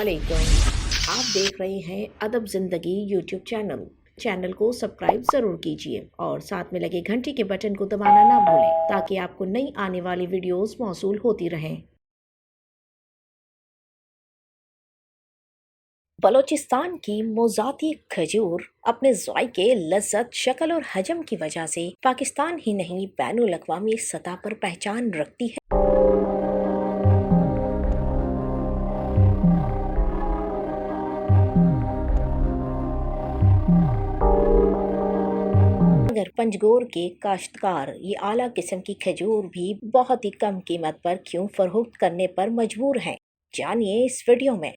वालेकुम। आप देख रहे हैं अदब जिंदगी यूट्यूब चैनल को सब्सक्राइब ज़रूर कीजिए और साथ में लगे घंटी के बटन को दबाना ना भूलें ताकि आपको नई आने वाली वीडियोस मौसूल होती रहें। बलोचिस्तान की मोज़ाती खजूर अपने ज़ायके, लज़्ज़त, शक्ल और हजम की वजह से पाकिस्तान ही नहीं अलाकवामी सतह पर पहचान रखती है। मगर पंजगुर के काश्तकार ये आला किस्म की खजूर भी बहुत ही कम कीमत पर क्यों फरोख्त करने पर मजबूर हैं, जानिए इस वीडियो में।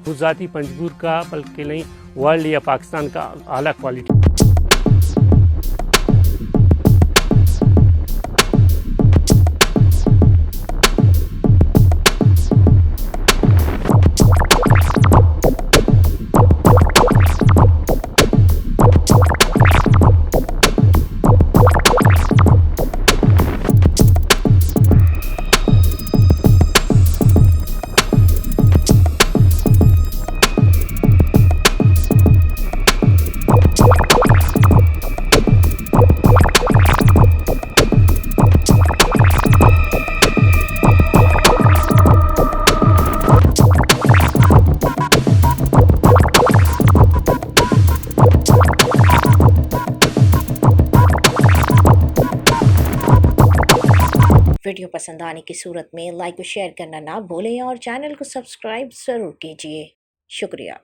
मोज़ाती पंजगुर का बल्कि नहीं वर्ल्ड या पाकिस्तान का आला क्वालिटी। वीडियो पसंद आने की सूरत में लाइक और शेयर करना ना भूलें और चैनल को सब्सक्राइब ज़रूर कीजिए। शुक्रिया।